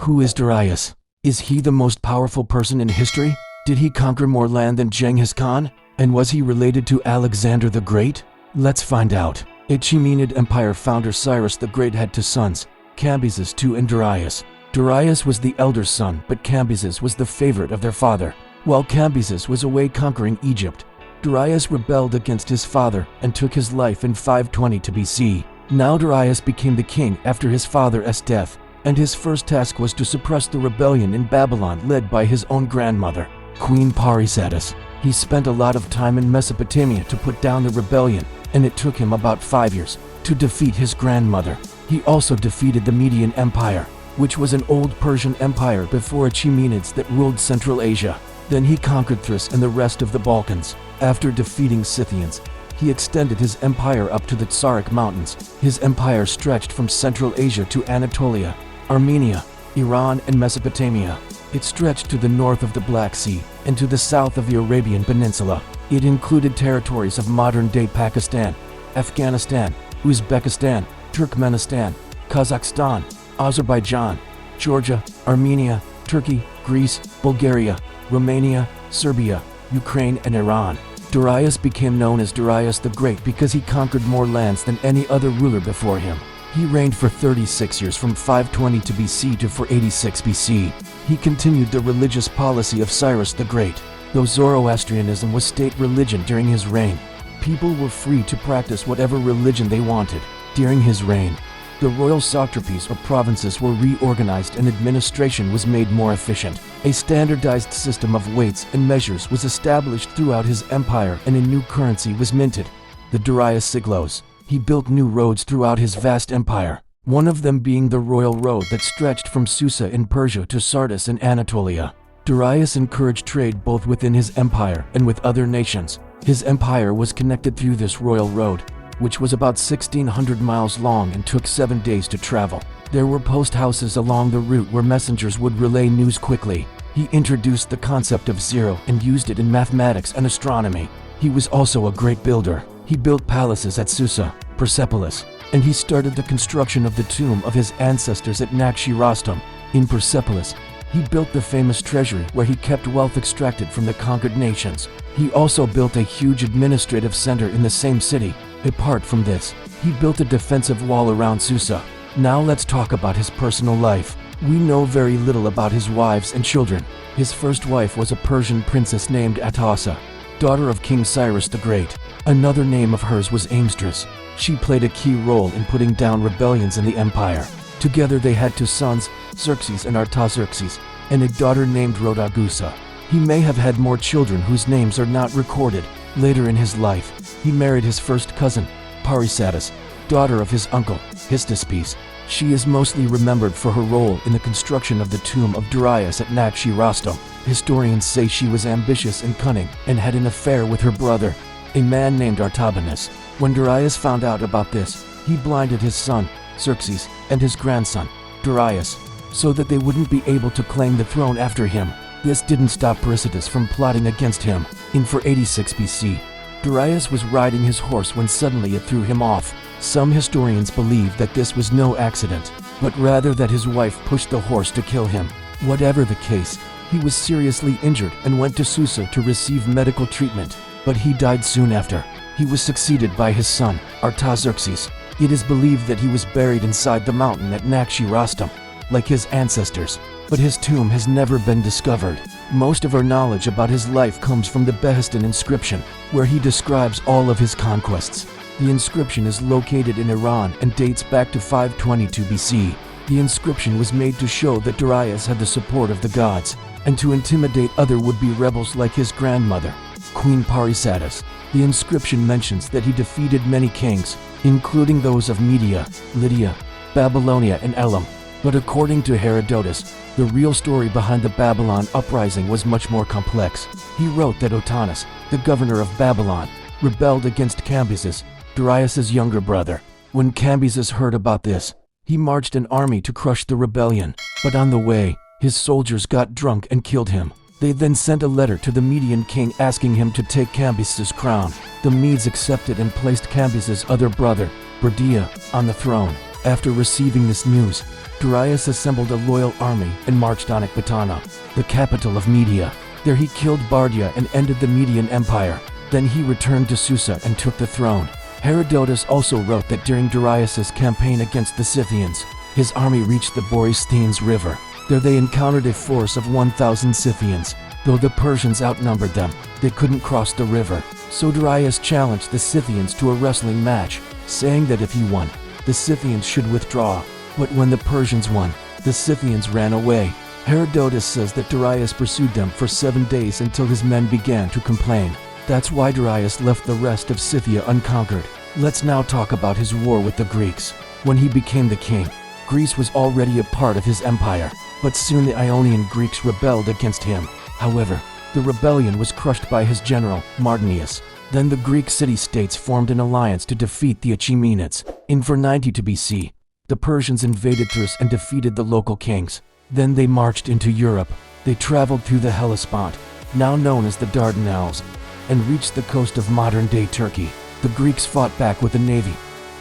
Who is Darius? Is he the most powerful person in history? Did he conquer more land than Genghis Khan? And was he related to Alexander the Great? Let's find out. Achaemenid Empire founder Cyrus the Great had two sons, Cambyses II and Darius. Darius was the elder son, but Cambyses was the favorite of their father. While Cambyses was away conquering Egypt, Darius rebelled against his father and took his life in 522 BC. Now Darius became the king after his father's death, and his first task was to suppress the rebellion in Babylon led by his own grandmother, Queen Persepolis. He spent a lot of time in Mesopotamia to put down the rebellion, and it took him about 5 years to defeat his grandmother. He also defeated the Median Empire, which was an old Persian empire before Achaemenids that ruled Central Asia. Then he conquered Thrace and the rest of the Balkans. After defeating Scythians, he extended his empire up to the Daric mountains. His empire stretched from Central Asia to Anatolia, Armenia, Iran, and Mesopotamia. It stretched to the north of the Black Sea and to the south of the Arabian Peninsula. It included territories of modern-day Pakistan, Afghanistan, Uzbekistan, Turkmenistan, Kazakhstan, Azerbaijan, Georgia, Armenia, Turkey, Greece, Bulgaria, Romania, Serbia, Ukraine, and Iran. Darius became known as Darius the Great because he conquered more lands than any other ruler before him. He reigned for 36 years from 522 BC to 486 BC. He continued the religious policy of Cyrus the Great. Though Zoroastrianism was state religion during his reign, people were free to practice whatever religion they wanted. During his reign, the royal satrapies or provinces were reorganized and administration was made more efficient. A standardized system of weights and measures was established throughout his empire and a new currency was minted, the Darius siglos. He built new roads throughout his vast empire, one of them being the royal road that stretched from Susa in Persia to Sardis in Anatolia. Darius encouraged trade both within his empire and with other nations. His empire was connected through this royal road, which was about 1,600 miles long and took 7 days to travel. There were post houses along the route where messengers would relay news quickly. He introduced the concept of zero and used it in mathematics and astronomy. He was also a great builder. He built palaces at Susa, Persepolis, and he started the construction of the tomb of his ancestors at Naxi-Rostam in Persepolis. He built the famous treasury where he kept wealth extracted from the conquered nations. He also built a huge administrative center in the same city. Apart from this, he built a defensive wall around Susa. Now let's talk about his personal life. We know very little about his wives and children. His first wife was a Persian princess named Atassa, daughter of King Cyrus the Great. Another name of hers was Amstress. She played a key role in putting down rebellions in the empire. Together they had two sons, Xerxes and Artaxerxes, and a daughter named Rhodagusa. He may have had more children whose names are not recorded. Later in his life, he married his first cousin, Persepolis, daughter of his uncle, Histaspes. She is mostly remembered for her role in the construction of the tomb of Darius at Naxi-Rostam. Historians say she was ambitious and cunning and had an affair with her brother, a man named Artabanus. When Darius found out about this, he blinded his son, Xerxes, and his grandson, Darius, so that they wouldn't be able to claim the throne after him. This didn't stop Persepolis from plotting against him. In 486 BC, Darius was riding his horse when suddenly it threw him off. Some historians believe that this was no accident, but rather that his wife pushed the horse to kill him. Whatever the case, he was seriously injured and went to Susa to receive medical treatment, but he died soon after. He was succeeded by his son, Artaxerxes. It is believed that he was buried inside the mountain at Naxi-Rostam, like his ancestors, but his tomb has never been discovered. Most of our knowledge about his life comes from the Behistun Inscription, where he describes all of his conquests. The inscription is located in Iran and dates back to 522 BC. The inscription was made to show that Darius had the support of the gods, and to intimidate other would-be rebels like his grandmother, Queen Persepolis. The inscription mentions that he defeated many kings, including those of Media, Lydia, Babylonia, and Elam. But according to Herodotus, the real story behind the Babylon uprising was much more complex. He wrote that Otanus, the governor of Babylon, rebelled against Cambyses, Darius's younger brother. When Cambyses heard about this, he marched an army to crush the rebellion, but on the way, his soldiers got drunk and killed him. They then sent a letter to the Median king asking him to take Cambyses' crown. The Medes accepted and placed Cambyses' other brother, Berdia, on the throne. After receiving this news, Darius assembled a loyal army and marched on Ecbatana, the capital of Media. There he killed Bardia and ended the Median Empire. Then he returned to Susa and took the throne. Herodotus also wrote that during Darius's campaign against the Scythians, his army reached the Behistun River. There they encountered a force of 1,000 Scythians. Though the Persians outnumbered them, they couldn't cross the river. So Darius challenged the Scythians to a wrestling match, saying that if he won, the Scythians should withdraw. But when the Persians won, the Scythians ran away. Herodotus says that Darius pursued them for 7 days until his men began to complain. That's why Darius left the rest of Scythia unconquered. Let's now talk about his war with the Greeks. When he became the king, Greece was already a part of his empire, but soon the Ionian Greeks rebelled against him. However, the rebellion was crushed by his general, Mardonius. Then the Greek city-states formed an alliance to defeat the Achaemenids. In 492 BC, the Persians invaded Thrace and defeated the local kings. Then they marched into Europe. They traveled through the Hellespont, now known as the Dardanelles, and reached the coast of modern-day Turkey. The Greeks fought back with a navy,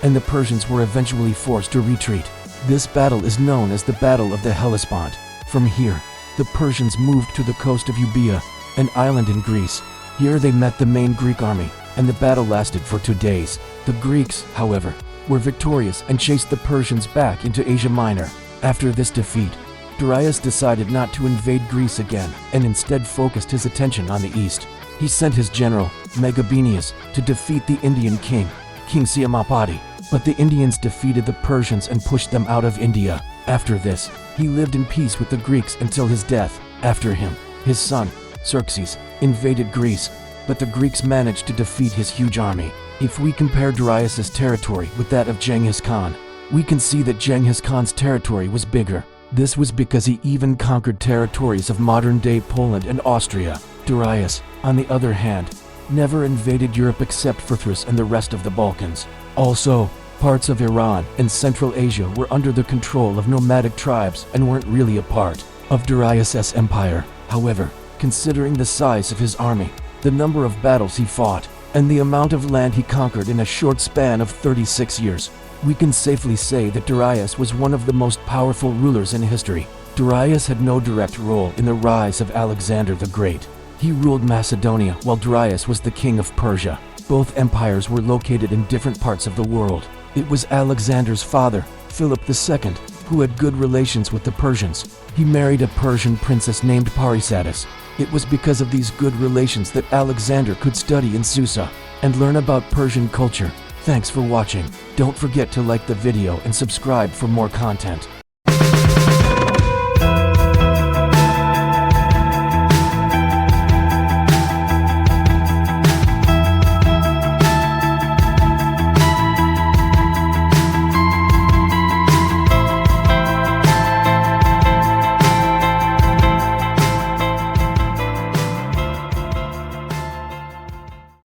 and the Persians were eventually forced to retreat. This battle is known as the Battle of the Hellespont. From here, the Persians moved to the coast of Euboea, an island in Greece. Here they met the main Greek army, and the battle lasted for 2 days. The Greeks, however, were victorious and chased the Persians back into Asia Minor. After this defeat, Darius decided not to invade Greece again and instead focused his attention on the east. He sent his general, Megabenius, to defeat the Indian king, King Siamapati. But the Indians defeated the Persians and pushed them out of India. After this, he lived in peace with the Greeks until his death. After him, his son, Xerxes, invaded Greece, but the Greeks managed to defeat his huge army. If we compare Darius's territory with that of Genghis Khan, we can see that Genghis Khan's territory was bigger. This was because he even conquered territories of modern-day Poland and Austria. Darius, on the other hand, never invaded Europe except for Thrace and the rest of the Balkans. Also, parts of Iran and Central Asia were under the control of nomadic tribes and weren't really a part of Darius's empire. However, considering the size of his army, the number of battles he fought, and the amount of land he conquered in a short span of 36 years, we can safely say that Darius was one of the most powerful rulers in history. Darius had no direct role in the rise of Alexander the Great. He ruled Macedonia while Darius was the king of Persia. Both empires were located in different parts of the world. It was Alexander's father, Philip II, who had good relations with the Persians. He married a Persian princess named Parysatis. It was because of these good relations that Alexander could study in Susa and learn about Persian culture. Thanks for watching. Don't forget to like the video and subscribe for more content.